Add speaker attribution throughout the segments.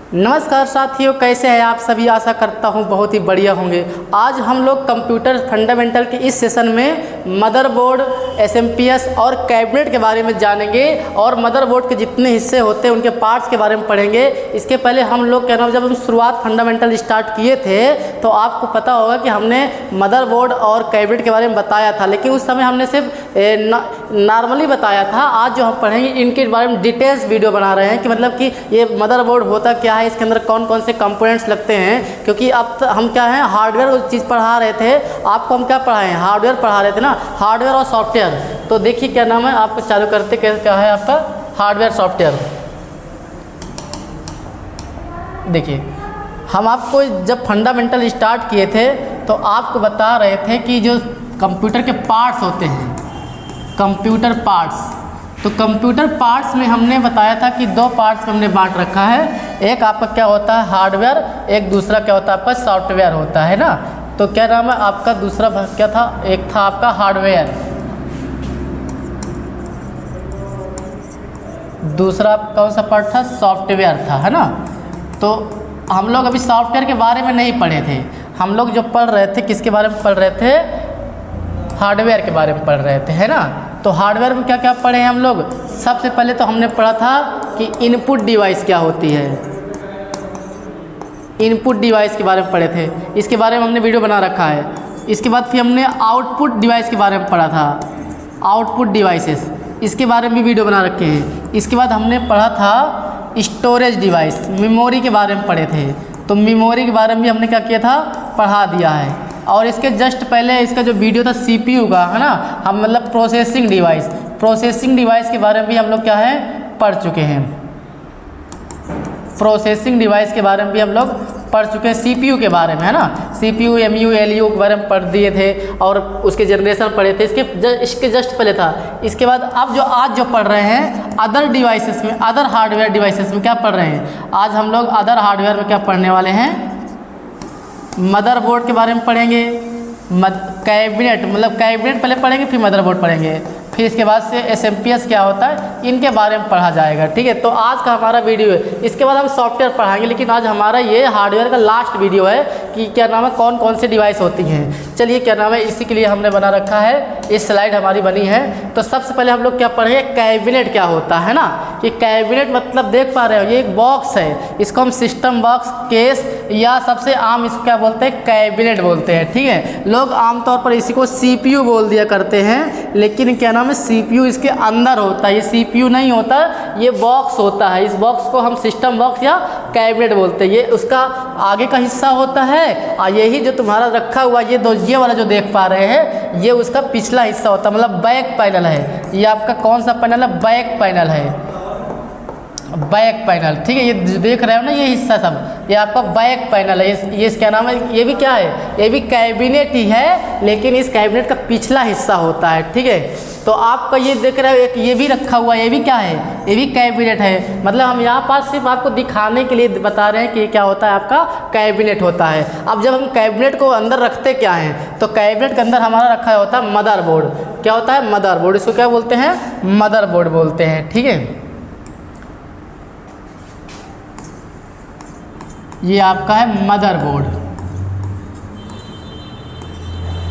Speaker 1: नमस्कार साथियों, कैसे हैं आप सभी। आशा करता हूं बहुत ही बढ़िया होंगे। आज हम लोग कंप्यूटर फंडामेंटल के इस सेशन में मदरबोर्ड, एसएमपीएस और कैबिनेट के बारे में जानेंगे और मदरबोर्ड के जितने हिस्से होते हैं उनके पार्ट्स के बारे में पढ़ेंगे। इसके पहले हम लोग क्या नाम, जब हम शुरुआत फंडामेंटल स्टार्ट किए थे तो आपको पता होगा कि हमने मदरबोर्ड और कैबिनेट के बारे में बताया था, लेकिन उस समय हमने सिर्फ नॉर्मली बताया था। आज जो हम पढ़ेंगे इनके बारे में डिटेल्स वीडियो बना रहे हैं कि मतलब कि ये मदरबोर्ड होता क्या है, इसके अंदर कौन कौन से कंपोनेंट्स लगते हैं। क्योंकि अब हम क्या है, हार्डवेयर चीज़ पढ़ा रहे थे आपको। हम क्या पढ़ाए हैं, हार्डवेयर पढ़ा रहे थे ना, हार्डवेयर और सॉफ्टवेयर। तो देखिए क्या नाम है, आपको चालू करते क्या है आपका हार्डवेयर सॉफ्टवेयर। देखिए हम आपको जब फंडामेंटल स्टार्ट किए थे तो आपको बता रहे थे कि जो कंप्यूटर के पार्ट्स होते हैं, कंप्यूटर पार्ट्स, तो कंप्यूटर पार्ट्स में हमने बताया था कि दो पार्ट्स में हमने बांट रखा है। एक आपका क्या होता है हार्डवेयर, एक दूसरा क्या होता है आपका सॉफ्टवेयर होता है ना। तो क्या नाम है आपका दूसरा भाग क्या था, एक था आपका हार्डवेयर, दूसरा कौन सा पार्ट था, सॉफ्टवेयर था, है ना। तो हम लोग अभी सॉफ्टवेयर के बारे में नहीं पढ़े थे, हम लोग जो पढ़ रहे थे किसके बारे में पढ़ रहे थे, हार्डवेयर के बारे में पढ़ रहे थे, है ना। तो हार्डवेयर में क्या क्या पढ़े हैं हम लोग। सबसे पहले तो हमने पढ़ा था कि इनपुट डिवाइस क्या होती है, इनपुट डिवाइस के बारे में पढ़े थे, इसके बारे में हमने वीडियो बना रखा है। इसके बाद फिर हमने आउटपुट डिवाइस के बारे में पढ़ा था, आउटपुट डिवाइसेस, इसके बारे में भी वीडियो बना रखे हैं। इसके बाद हमने पढ़ा था स्टोरेज डिवाइस, मेमोरी के बारे में पढ़े थे। तो मेमोरी के बारे में भी हमने क्या किया था, पढ़ा दिया है। और इसके जस्ट पहले इसका जो वीडियो था सीपीयू का, है ना, हम मतलब प्रोसेसिंग डिवाइस, प्रोसेसिंग डिवाइस के बारे में भी हम लोग क्या है पढ़ चुके हैं। प्रोसेसिंग डिवाइस के बारे में भी हम लोग पढ़ चुके हैं, सीपीयू के बारे में, है ना। सीपीयू, एमयू, एलयू के बारे में पढ़ दिए थे और उसके जनरेशन पढ़े थे। इसके जस्ट पहले था। इसके बाद अब जो आज जो पढ़ रहे हैं अदर डिवाइसेस में, अदर हार्डवेयर डिवाइसेस में क्या पढ़ रहे हैं, आज हम लोग अदर हार्डवेयर में क्या पढ़ने वाले हैं, मदरबोर्ड के बारे में पढ़ेंगे। कैबिनेट मतलब कैबिनेट पहले पढ़ेंगे, फिर मदरबोर्ड पढ़ेंगे, फिर इसके बाद से एसएमपीएस क्या होता है इनके बारे में पढ़ा जाएगा, ठीक है। तो आज का हमारा वीडियो है, इसके बाद हम सॉफ्टवेयर पढ़ाएंगे, लेकिन आज हमारा ये हार्डवेयर का लास्ट वीडियो है कि क्या नाम है कौन कौन सी डिवाइस होती हैं। चलिए क्या नाम है, इसी के लिए हमने बना रखा है, ये स्लाइड हमारी बनी है। तो सबसे पहले हम लोग क्या पढ़ेंगे, कैबिनेट क्या होता है ना। कि कैबिनेट मतलब देख पा रहे हो ये एक बॉक्स है, इसको हम सिस्टम बॉक्स, केस या सबसे आम इसको क्या बोलते हैं, कैबिनेट बोलते हैं, ठीक है। लोग आमतौर पर इसी को सीपीयू बोल दिया करते हैं, लेकिन क्या नाम है सीपीयू इसके अंदर होता है, ये सीपीयू नहीं होता, ये बॉक्स होता है। इस बॉक्स को हम सिस्टम बॉक्स या कैबिनेट बोलते हैं। ये उसका आगे का हिस्सा होता है और यही जो तुम्हारा रखा हुआ ये वाला जो देख पा रहे हैं ये उसका पिछला हिस्सा होता है, मतलब बैक पैनल है। ये आपका कौन सा पैनल है, बैक पैनल है, बैक पैनल, ठीक है। ये देख रहे हो ना ये हिस्सा सब, ये आपका बैक पैनल है। ये क्या नाम है, ये भी क्या है, ये भी कैबिनेट ही है, लेकिन इस कैबिनेट का पिछला हिस्सा होता है, ठीक है। तो आपका ये देख रहे हो एक ये भी रखा हुआ है, ये भी क्या है, ये भी कैबिनेट है। मतलब हम यहाँ पास सिर्फ आपको दिखाने के लिए बता रहे हैं कि क्या होता है, आपका कैबिनेट होता है। अब जब हम कैबिनेट को अंदर रखते क्या हैं, तो कैबिनेट के अंदर हमारा रखा होता है मदरबोर्ड। क्या होता है, मदरबोर्ड, इसको क्या बोलते हैं, मदरबोर्ड बोलते हैं, ठीक है। ये आपका है मदरबोर्ड,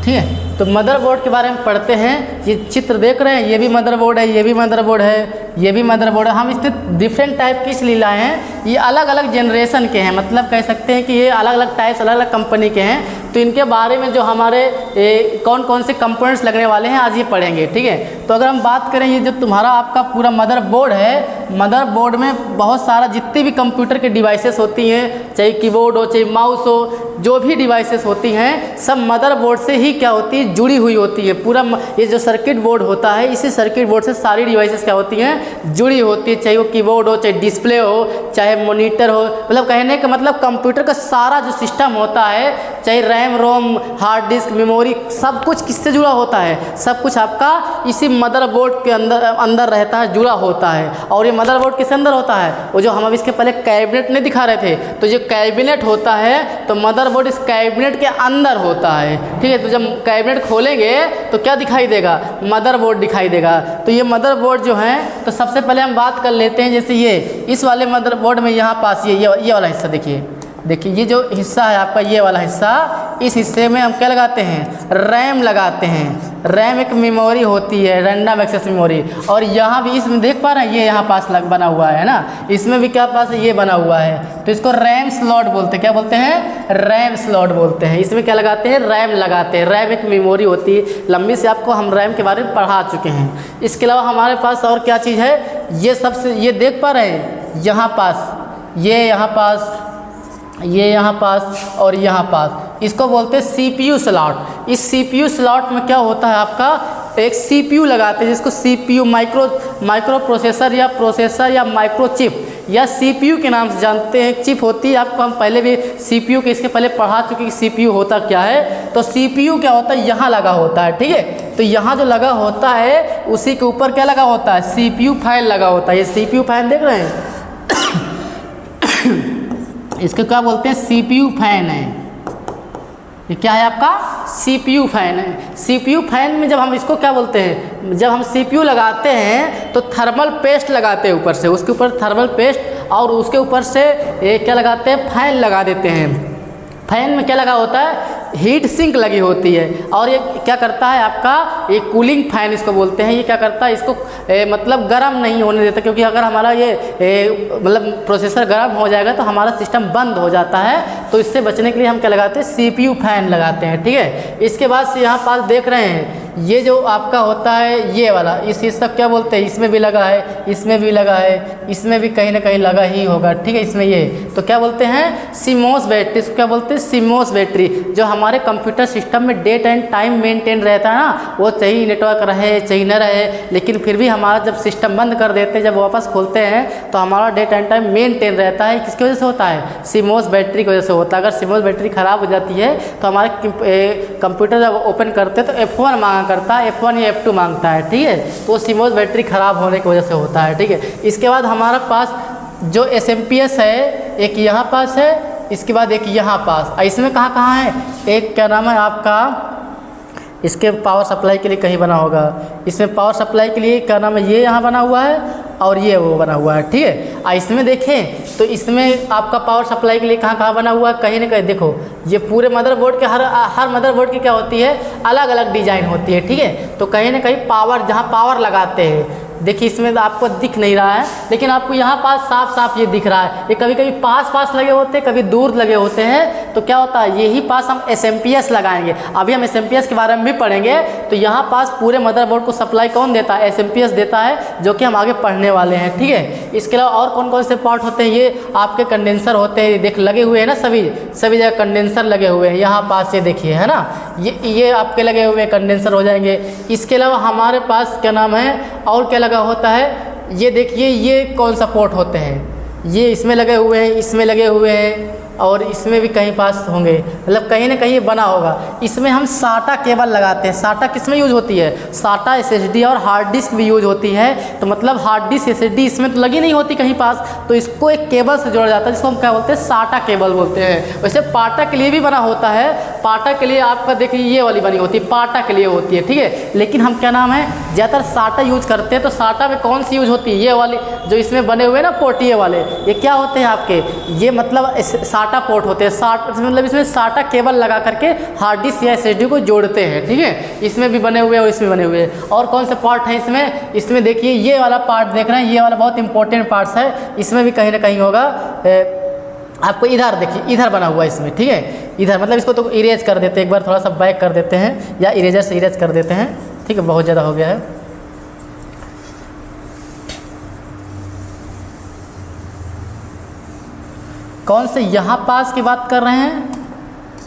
Speaker 1: ठीक है। तो मदरबोर्ड के बारे में पढ़ते हैं। ये चित्र देख रहे हैं, ये भी मदरबोर्ड है, ये भी मदरबोर्ड है, ये भी मदरबोर्ड है। हम इसमें डिफरेंट टाइप की इसलिए लाए हैं, ये अलग अलग जनरेशन के हैं, मतलब कह सकते हैं कि ये अलग अलग टाइप्स, अलग अलग कंपनी के हैं। तो इनके बारे में जो हमारे कौन कौन से कंपोनेंट्स लगने वाले हैं आज ये पढ़ेंगे, ठीक है। तो अगर हम बात करें, ये जो तुम्हारा आपका पूरा मदरबोर्ड है, मदरबोर्ड में बहुत सारा जितनी भी कंप्यूटर के डिवाइसेस होती हैं, चाहे कीबोर्ड हो, चाहे माउस हो, जो भी डिवाइसेस होती हैं सब मदरबोर्ड से ही क्या होती है, जुड़ी हुई होती है। पूरा ये जो सर्किट बोर्ड होता है, इसी सर्किट बोर्ड से सारी डिवाइसेस क्या होती हैं, जुड़ी होती है। चाहे वो कीबोर्ड हो, चाहे डिस्प्ले हो, चाहे मॉनिटर हो, मतलब कहने का मतलब कंप्यूटर का सारा जो सिस्टम होता है चाहे RAM ROM hard disk memory सब कुछ किससे जुड़ा होता है, सब कुछ आपका इसी मदरबोर्ड के अंदर रहता है, जुड़ा होता है। और ये मदरबोर्ड किसके अंदर होता है, वो जो हम अभी इसके पहले कैबिनेट नहीं दिखा रहे थे, तो जो कैबिनेट होता है तो मदरबोर्ड इस कैबिनेट के अंदर होता है, ठीक है। तो जब कैबिनेट खोलेंगे तो क्या दिखाई देगा, मदरबोर्ड दिखाई देगा। तो ये मदरबोर्ड जो है, तो सबसे पहले हम बात कर लेते हैं, जैसे ये इस वाले मदरबोर्ड में यहाँ पास ये वाला हिस्सा देखिए ये जो हिस्सा है आपका, ये वाला हिस्सा, इस हिस्से में हम क्या लगाते हैं, रैम लगाते हैं। रैम एक मेमोरी होती है, रैंडम एक्सेस मेमोरी। और यहाँ भी इसमें देख पा रहे हैं, ये यहाँ पास बना हुआ है ना, इसमें भी क्या पास ये बना हुआ है, तो इसको रैम स्लॉट बोलते हैं। क्या बोलते हैं, रैम स्लॉट बोलते हैं। इसमें क्या लगाते हैं, रैम लगाते हैं। रैम एक मेमोरी होती है, लंबी से आपको हम रैम के बारे में पढ़ा चुके हैं। इसके अलावा हमारे पास और क्या चीज़ है, ये सबसे ये देख पा रहे हैं, यहाँ पास, ये यहाँ पास, ये यहाँ पास और यहाँ पास, इसको बोलते हैं CPU स्लॉट। इस CPU स्लॉट में क्या होता है, आपका एक CPU लगाते हैं, जिसको CPU माइक्रो प्रोसेसर या माइक्रो चिप या CPU के नाम से जानते हैं। चिप होती है, आपको हम पहले भी CPU के इसके पहले पढ़ा चुके कि CPU होता क्या है। तो CPU क्या होता है, यहाँ लगा होता है, ठीक है। तो यहाँ जो लगा होता है उसी के ऊपर क्या लगा होता है, CPU फैन लगा होता है। ये CPU फैन देख रहे हैं इसको क्या बोलते हैं, CPU फैन है। ये क्या है आपका, CPU फैन है। CPU फैन में जब हम इसको क्या बोलते हैं, जब हम CPU लगाते हैं तो थर्मल पेस्ट लगाते हैं ऊपर से, उसके ऊपर थर्मल पेस्ट और उसके ऊपर से ये क्या लगाते हैं, फैन लगा देते हैं। फैन में क्या लगा होता है, हीट सिंक लगी होती है। और ये क्या करता है आपका, ये कूलिंग फैन इसको बोलते हैं। ये क्या करता है, इसको मतलब गर्म नहीं होने देता, क्योंकि अगर हमारा ये मतलब प्रोसेसर गर्म हो जाएगा तो हमारा सिस्टम बंद हो जाता है। तो इससे बचने के लिए हम क्या लगाते हैं, CPU फैन लगाते हैं, ठीक है। इसके बाद से यहाँ पास देख रहे हैं, ये जो आपका होता है ये वाला, इस हिस्सा क्या बोलते हैं, इसमें भी लगा है, इसमें भी लगा है, इसमें भी कहीं ना कहीं लगा ही होगा, ठीक है। इसमें ये तो क्या बोलते हैं, CMOS बैटरी। इसको क्या बोलते हैं, CMOS बैटरी। जो हमारे कंप्यूटर सिस्टम में डेट एंड टाइम मेंटेन रहता है ना, वो चाहे नेटवर्क रहे चाहे न रहे, लेकिन फिर भी हमारा जब सिस्टम बंद कर देते हैं, जब वापस खोलते हैं तो हमारा डेट एंड टाइम मेंटेन रहता है। किसकी वजह से होता है, CMOS बैटरी की वजह से होता है। अगर CMOS बैटरी ख़राब हो जाती है तो हमारे कंप्यूटर जब ओपन करते हैं तो F1 मांगा करता है, F1 या F2 मांगता है, ठीक है। तो वो CMOS बैटरी ख़राब होने की वजह से होता है, ठीक है। इसके बाद हमारे पास जो SMPS है, एक यहाँ पास है, इसके बाद एक यहाँ पास। इसमें कहाँ है, एक क्या नाम है आपका, इसके पावर सप्लाई के लिए कहीं बना होगा, इसमें पावर सप्लाई के लिए क्या नाम है, ये यहाँ बना हुआ है और ये वो बना हुआ है, ठीक है। इसमें देखें तो इसमें आपका पावर सप्लाई के लिए कहाँ बना हुआ है, कहीं ना कहीं देखो, ये पूरे मदरबोर्ड के हर मदरबोर्ड की क्या होती है, अलग अलग डिज़ाइन होती है, ठीक है। तो कहीं ना कहीं पावर, जहाँ पावर लगाते हैं, देखिए इसमें तो आपको दिख नहीं रहा है, लेकिन आपको यहाँ पास साफ साफ ये दिख रहा है। ये कभी कभी पास लगे होते हैं, कभी दूर लगे होते हैं। तो क्या होता है, यही पास हम SMPS लगाएंगे। अभी हम SMPS के बारे में भी पढ़ेंगे। तो यहाँ पास पूरे मदरबोर्ड को सप्लाई कौन देता है, SMPS देता है, जो कि हम आगे पढ़ने वाले हैं, ठीक है। इसके अलावा और कौन कौन से पार्ट होते हैं, ये आपके कंडेंसर होते हैं, देख लगे हुए हैं ना, सभी जगह कंडेंसर लगे हुए हैं। यहाँ पास ये देखिए, है ना, ये आपके लगे हुए कंडेंसर हो जाएंगे। इसके अलावा हमारे पास क्या नाम है, और क्या लगा होता है, ये देखिए, ये कौन सा पोर्ट होते हैं, ये इसमें लगे हुए हैं, इसमें लगे हुए हैं, और इसमें भी कहीं पास होंगे, मतलब कहीं ना कहीं बना होगा। इसमें हम SATA केबल लगाते हैं। SATA किस में यूज होती है, SATA SSD और हार्ड डिस्क भी यूज होती है। तो मतलब हार्ड डिस्क SSD इसमें तो लगी नहीं होती कहीं पास, तो इसको एक केबल से जोड़ा जाता है, जिसको हम क्या बोलते हैं, SATA केबल बोलते हैं। वैसे पाटा के लिए भी बना होता है। पाटा के लिए आपका देखिए ये वाली बनी होती है, पाटा के लिए होती है, ठीक है। लेकिन हम क्या नाम है, ज़्यादातर SATA यूज करते हैं। तो SATA में कौन सी यूज होती है, ये वाली जो इसमें बने हुए ना पोर्ट, ये वाले, ये क्या होते हैं आपके, ये मतलब SATA पोर्ट होते हैं। मतलब इसमें SATA केबल लगा करके हार्ड डिस्क या SSD को जोड़ते हैं, ठीक है। इसमें भी बने हुए हैं और इसमें बने हुए हैं। और कौन से पार्ट हैं इसमें देखिए, ये वाला पार्ट देख रहे हैं, ये वाला बहुत इंपॉर्टेंट पार्ट्स है। इसमें भी कहीं ना कहीं होगा, आपको इधर देखिए, इधर बना हुआ है इसमें, ठीक है। इधर मतलब इसको तो इरेज कर देते हैं, एक बार थोड़ा सा बैक कर देते हैं या इरेजर से इरेज कर देते हैं, ठीक है, बहुत ज़्यादा हो गया है। कौन से यहाँ पास की बात कर रहे हैं,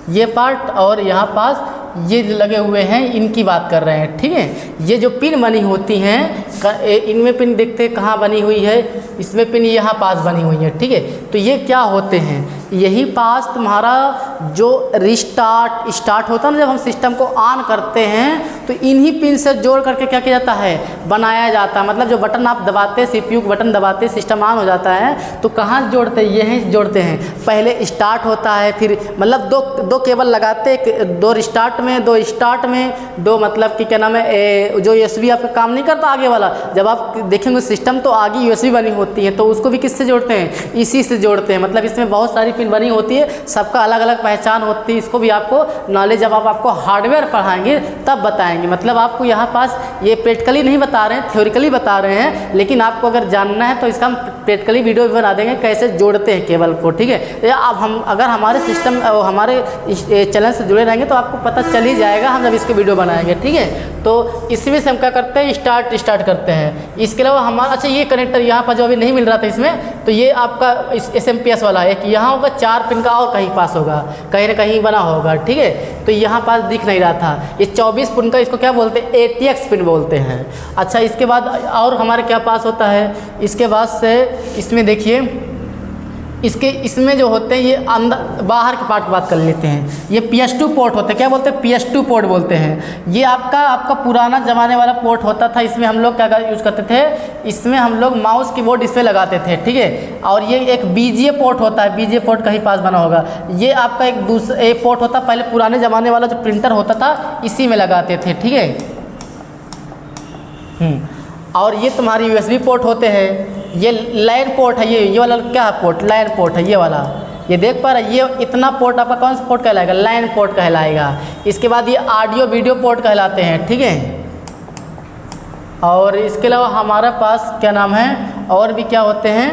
Speaker 1: ये पार्ट, और यहाँ पास ये लगे हुए हैं, इनकी बात कर रहे हैं, ठीक है। ये जो पिन बनी होती हैं, इनमें पिन देखते हैं कहाँ बनी हुई है, इसमें पिन यहाँ पास बनी हुई है, ठीक है। तो ये क्या होते हैं, यही पास तुम्हारा जो स्टार्ट होता है ना, जब हम सिस्टम को ऑन करते हैं तो इन्हीं पिन से जोड़ करके क्या किया जाता है, बनाया जाता है। मतलब जो बटन आप दबाते हैं, CPU बटन दबाते हैं, सिस्टम ऑन हो जाता है, तो कहाँ जोड़ते हैं, यहीं जोड़ते हैं। पहले स्टार्ट होता है, फिर मतलब दो केबल लगाते हैं, दो स्टार्ट में, दो मतलब कि क्या नाम है, जो USB आपका काम नहीं करता आगे वाला, जब आप देखेंगे सिस्टम तो आगे USB बनी होती है, तो उसको भी किससे जोड़ते हैं, इसी से जोड़ते हैं। मतलब इसमें बहुत सारी पिन बनी होती है, सबका अलग अलग पहचान होती है। इसको भी आपको नॉलेज जब आप आपको हार्डवेयर पढ़ाएंगे तब बताएंगे। मतलब आपको यहाँ पास ये प्रैक्टिकली नहीं बता रहे हैं, थ्योरिकली बता रहे हैं, लेकिन आपको अगर जानना है तो इसका हम प्रैक्टिकली वीडियो भी बना देंगे कैसे जोड़ते हैं केबल को, ठीक है। या अब हम अगर हमारे सिस्टम हमारे चैनल से जुड़े रहेंगे तो आपको पता चल ही जाएगा हम जब इसके वीडियो बनाएंगे, ठीक है। तो इसमें से हम क्या करते हैं, स्टार्ट करते हैं। इसके अलावा हमारा अच्छा ये कनेक्टर यहाँ पर जो अभी नहीं मिल रहा था इसमें, तो ये आपका SMPS वाला है कि यहाँ होगा 4 पिन का और कहीं पास होगा, कहीं ना कहीं बना होगा, ठीक है। तो यहाँ पास दिख नहीं रहा था, ये 24 पिन का इसको क्या बोलते हैं, ATX पिन बोलते हैं। अच्छा इसके बाद और हमारे क्या पास होता है, इसके बाद से इसमें देखिए इसमें जो होते हैं ये अंदर बाहर के पार्ट की बात कर लेते हैं। ये PS2 पोर्ट होते हैं, क्या बोलते हैं, PS2 पोर्ट बोलते हैं। ये आपका पुराना ज़माने वाला पोर्ट होता था, इसमें हम लोग क्या यूज़ करते थे, इसमें हम लोग माउस कीबोर्ड इस पर लगाते थे, ठीक है। और ये एक BGA पोर्ट होता है, BGA पोर्ट कहीं पास बना होगा। ये आपका एक दूसरा पोर्ट होता, पहले पुराने ज़माने वाला जो प्रिंटर होता था इसी में लगाते थे, ठीक है। और ये तुम्हारी USB पोर्ट होते हैं। ये लाइन पोर्ट है, ये वाला क्या है पोर्ट, लाइन पोर्ट है ये वाला, ये देख पा रहे हैं। ये इतना पोर्ट आपका कौन सा पोर्ट कहलाएगा, लाइन पोर्ट कहलाएगा। इसके बाद ये ऑडियो वीडियो पोर्ट कहलाते हैं, ठीक है। और इसके अलावा हमारे पास क्या नाम है, और भी क्या होते हैं,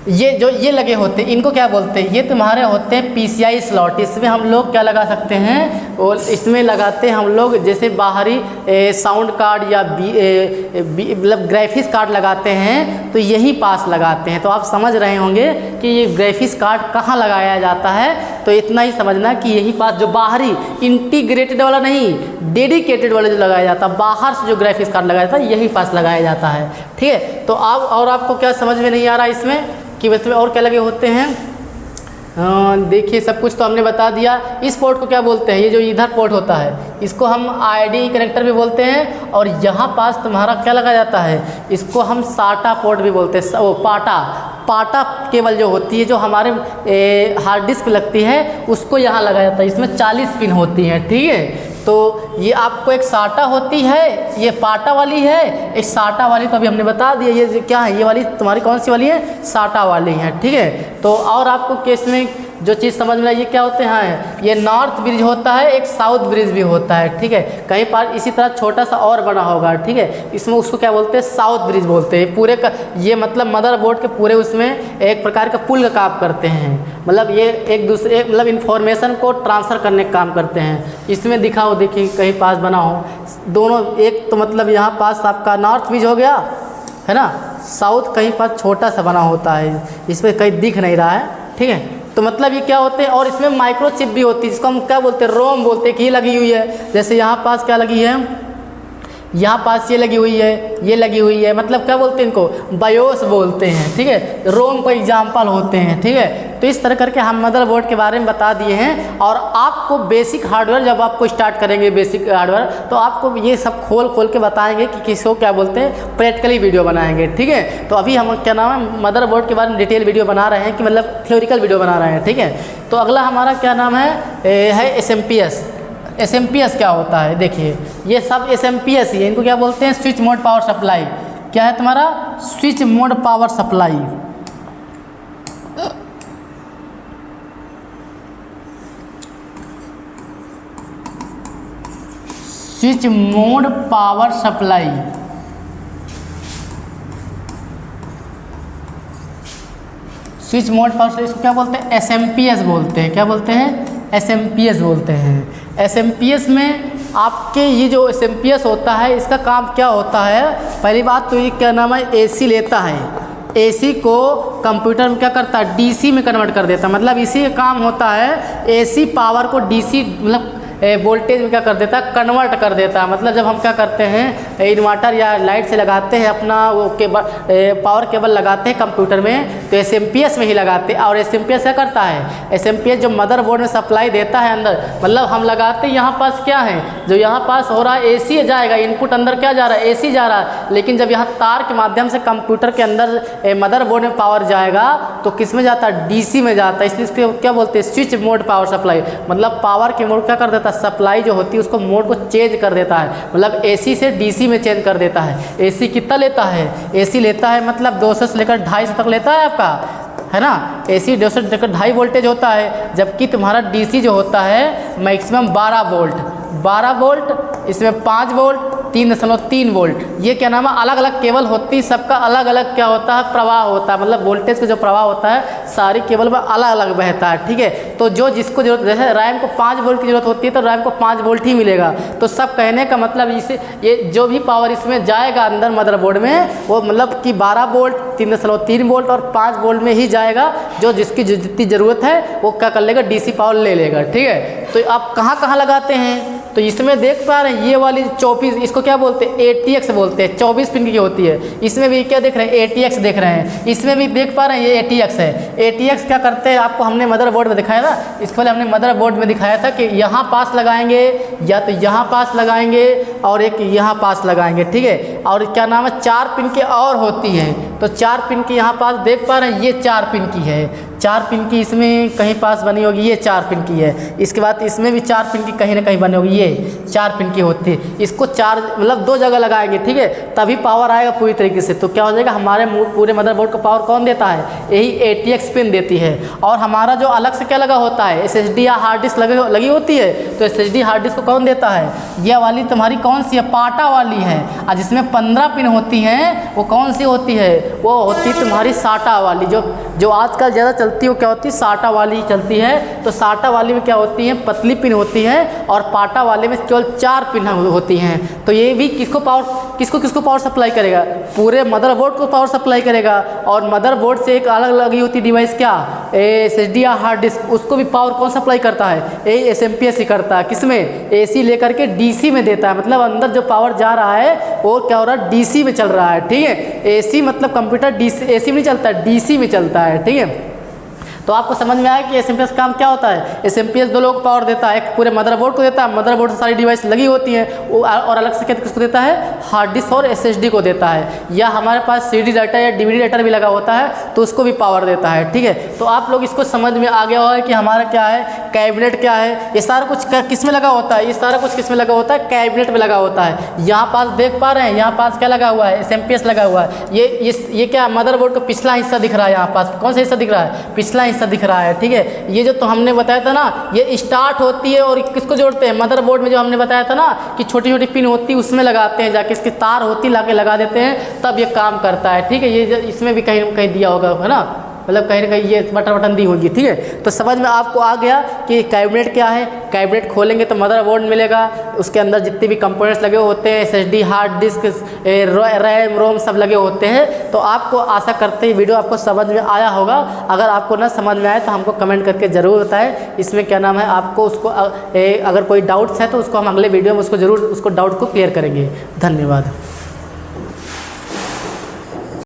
Speaker 1: ये लगे होते हैं, इनको क्या बोलते हैं, ये तुम्हारे होते हैं PCI स्लॉट। इसमें हम लोग क्या लगा सकते हैं, और इसमें लगाते हैं हम लोग जैसे बाहरी साउंड कार्ड या मतलब ग्राफिक्स कार्ड लगाते हैं, तो यही पास लगाते हैं। तो आप समझ रहे होंगे कि ये ग्राफिक्स कार्ड कहाँ लगाया जाता है। तो इतना ही समझना कि यही पास जो बाहरी इंटीग्रेटेड वाला नहीं, डेडिकेटेड वाला जो लगाया जाता है, बाहर से जो ग्राफिक्स कार्ड लगाया जाता है यही पास लगाया जाता है, ठीक है। तो आप और आपको क्या समझ में नहीं आ रहा इसमें कि इसमें और क्या लगे होते हैं, देखिए सब कुछ तो हमने बता दिया। इस पोर्ट को क्या बोलते हैं, ये जो इधर पोर्ट होता है इसको हम IDE कनेक्टर भी बोलते हैं। और यहाँ पास तुम्हारा क्या लगा जाता है, इसको हम SATA पोर्ट भी बोलते हैं। वो पाटा केबल जो होती है, जो हमारे हार्ड डिस्क पे लगती है, उसको यहाँ लगाया जाता है। इसमें 40 पिन होती हैं, ठीक है। तो ये आपको एक SATA होती है, ये पाटा वाली है, एक SATA वाली तो अभी हमने बता दिया। ये क्या है, ये वाली तुम्हारी कौन सी वाली है, SATA वाली है, ठीक है। तो और आपको केस में जो चीज़ समझ में आई, ये क्या होते हैं, ये नॉर्थ ब्रिज होता है, एक साउथ ब्रिज भी होता है, ठीक है। कहीं पर इसी तरह छोटा सा और बना होगा, ठीक है। इसमें उसको क्या बोलते हैं, साउथ ब्रिज बोलते हैं। पूरे का ये मतलब मदरबोर्ड के पूरे उसमें एक प्रकार का पुल का काम करते हैं। मतलब ये एक दूसरे मतलब इन्फॉर्मेशन को ट्रांसफ़र करने का काम करते हैं। इसमें दिखाओ, देखिए कहीं पास बना हो दोनों, एक तो मतलब यहाँ पास आपका नॉर्थ ब्रिज हो गया है ना, साउथ कहीं पास छोटा सा बना होता है, इसमें कहीं दिख नहीं रहा है, ठीक है। तो मतलब ये क्या होते हैं, और इसमें माइक्रोचिप भी होती है, जिसको हम क्या बोलते हैं, रोम बोलते हैं कि ये लगी हुई है। जैसे यहाँ पास क्या लगी है, यहाँ पास ये लगी हुई है, ये लगी हुई है, मतलब क्या बोलते हैं इनको, बायोस बोलते हैं, ठीक है। रोम को एग्जाम्पल होते हैं, ठीक है। तो इस तरह करके हम मदरबोर्ड के बारे में बता दिए हैं। और आपको बेसिक हार्डवेयर जब आपको स्टार्ट करेंगे, बेसिक हार्डवेयर, तो आपको ये सब खोल के बताएंगे कि किसको क्या बोलते हैं, प्रैक्टिकली वीडियो बनाएंगे, ठीक है। तो अभी हम क्या नाम है, मदरबोर्ड के बारे में डिटेल वीडियो बना रहे हैं, कि मतलब थ्योरिकल वीडियो बना रहे हैं, ठीक है। तो अगला हमारा क्या नाम है SMPS। SMPS क्या होता है, देखिए ये सब SMPS ही है। इनको क्या बोलते हैं, स्विच मोड पावर सप्लाई। क्या है तुम्हारा, switch mode power supply. Switch mode power supply, switch mode power supply, इसको क्या बोलते हैं, SMPS बोलते हैं। क्या बोलते हैं, SMPS बोलते हैं। SMPS में आपके ये जो SMPS होता है, इसका काम क्या होता है, पहली बात तो ये क्या नाम है, AC लेता है, AC को कंप्यूटर में क्या करता है, DC में कन्वर्ट कर देता है। मतलब इसी का काम होता है, AC पावर को DC मतलब वोल्टेज में क्या कर देता है, कन्वर्ट कर देता है। मतलब जब हम क्या करते हैं, इन्वर्टर या लाइट से लगाते हैं अपना वो पावर केबल लगाते हैं कंप्यूटर में, तो एसएमपीएस में ही लगाते हैं। और एसएमपीएस क्या करता है, एसएमपीएस जो मदरबोर्ड में सप्लाई देता है अंदर, मतलब हम लगाते हैं यहाँ पास क्या है, जो यहाँ पास हो रहा है एसी जाएगा, इनपुट अंदर क्या जा रहा है, एसी जा रहा है। लेकिन जब यहाँ तार के माध्यम से कंप्यूटर के अंदर मदरबोर्ड में पावर जाएगा तो किस में जाता है, डीसी में जाता है। इसलिए इसको क्या बोलते हैं, स्विच मोड पावर सप्लाई। मतलब पावर के मोड क्या कर देता है, सप्लाई जो होती है उसको मोड को चेंज कर देता है, मतलब एसी से डीसी में चेंज कर देता है। एसी कितना लेता है, एसी लेता है मतलब 200 से लेकर 250 तक लेता है आपका, है ना। एसी 200 से लेकर 250 वोल्टेज होता है, जबकि तुम्हारा डीसी जो होता है मैक्सिमम 12 वोल्ट, इसमें 5 वोल्ट, 3.3 वोल्ट। ये क्या नाम है, अलग अलग केबल होती है, सबका अलग अलग क्या होता है, प्रवाह होता है। मतलब वोल्टेज का जो प्रवाह होता है सारी केबल में अलग अलग बहता है, ठीक है। तो जो जिसको जरूरत, जैसे रैम को 5 वोल्ट की जरूरत होती है तो रैम को 5 वोल्ट ही मिलेगा। तो सब कहने का मतलब इसे, ये जो भी पावर इसमें जाएगा अंदर मदरबोर्ड में, वो मतलब कि 12 वोल्ट, 3.3 वोल्ट और 5 वोल्ट में ही जाएगा। जो जिसकी जितनी ज़रूरत है वो क्या कर लेगा, डीसी पावर ले लेगा, ठीक है। तो आप कहाँ कहाँ लगाते हैं, तो इसमें देख पा रहे हैं ये वाली 24, इसको क्या बोलते हैं, ATX बोलते हैं, 24 पिन की होती है। इसमें भी क्या देख रहे हैं, ATX देख रहे हैं। इसमें भी देख पा रहे हैं ये ATX है। ATX क्या करते हैं, आपको हमने मदरबोर्ड में दिखाया था, इसके पहले हमने मदरबोर्ड में दिखाया था कि यहाँ पास लगाएंगे या तो यहाँ पास लगाएंगे और एक यहाँ पास लगाएंगे, ठीक है। और क्या नाम है, 4 पिन की और होती है, तो 4 पिन की यहाँ पास देख पा रहे हैं, ये 4 पिन की है, 4 पिन की इसमें कहीं पास बनी होगी, ये 4 पिन की है। इसके बाद इसमें भी 4 पिन की कहीं ना कहीं बनी होगी, ये 4 पिन की होती है। इसको 4 मतलब 2 जगह लगाएंगे, ठीक है, तभी पावर आएगा पूरी तरीके से। तो क्या हो जाएगा, हमारे पूरे मदरबोर्ड को पावर कौन देता है, यही ATX पिन देती है। और हमारा जो अलग से क्या लगा होता है, SSD या हार्ड डिस्क लगी होती है, तो SSD हार्ड डिस्क को कौन देता है, यह वाली तुम्हारी कौन सी है, पाटा वाली है। और जिसमें 15 पिन होती हैं वो कौन सी होती है, वो होती है तुम्हारी SATA वाली, जो आजकल ज़्यादा चलती है, वो क्या होती है, SATA वाली चलती है। तो SATA वाली में क्या होती है, पतली पिन होती है, और पाटा वाले में केवल 4 पिन होती हैं। तो ये भी किसको पावर सप्लाई करेगा, पूरे मदरबोर्ड को पावर सप्लाई करेगा। और मदरबोर्ड से एक अलग लगी होती डिवाइस क्या, SSD या हार्ड डिस्क, उसको भी पावर कौन सप्लाई करता है, यही SMPS ही करता है। किसमें, AC लेकर के DC में देता है। मतलब अंदर जो पावर जा रहा है वो क्या हो रहा है, DC में चल रहा है, ठीक है। AC मतलब कंप्यूटर AC में नहीं चलता है, DC में चलता है, ठीक है। तो आपको समझ में आया कि एसएमपीएस काम क्या होता है। एसएमपीएस 2 लोगों को पावर देता है, एक पूरे मदरबोर्ड को देता है, मदरबोर्ड से सारी डिवाइस लगी होती है, और अलग से किसको देता है, हार्ड डिस्क और एसएसडी को देता है। या हमारे पास सीडी डाटा या डीवीडी डाटा भी लगा होता है तो उसको भी पावर देता है, ठीक है। तो आप लोग इसको समझ में आ गया होगा कि हमारा क्या है, कैबिनेट क्या है, ये सारा कुछ किस में लगा होता है, ये सारा कुछ किस में लगा होता है, कैबिनेट में लगा होता है। यहाँ पास देख पा रहे हैं, यहाँ पास क्या लगा हुआ है, एसएमपीएस लगा हुआ है। ये क्या मदरबोर्ड का पिछला हिस्सा दिख रहा है, यहाँ पास कौन सा हिस्सा दिख रहा है, पिछला हिस्सा दिख रहा है, ठीक है। ये जो तो हमने बताया था ना, ये स्टार्ट होती है और किसको जोड़ते हैं, मदरबोर्ड में जो हमने बताया था ना कि छोटी छोटी पिन होती है उसमें लगाते हैं, जाके इसकी तार होती लाके लगा देते हैं, तब ये काम करता है, ठीक है। ये इसमें भी कहीं कहीं दिया होगा, है ना, मतलब कहीं ना कहीं ये बटन दी होगी, ठीक है। तो समझ में आपको आ गया कि कैबिनेट क्या है। कैबिनेट खोलेंगे तो मदरबोर्ड मिलेगा, उसके अंदर जितने भी कंपोनेंट्स लगे होते हैं, एसएसडी, हार्ड डिस्क, रैम, रोम सब लगे होते हैं। तो आपको आशा करते हैं वीडियो आपको समझ में आया होगा। अगर आपको ना समझ में आए तो हमको कमेंट करके ज़रूर बताएं। इसमें क्या नाम है, आपको उसको अगर कोई डाउट्स है तो उसको हम अगले वीडियो में उसको ज़रूर उसको डाउट को क्लियर करेंगे। धन्यवाद।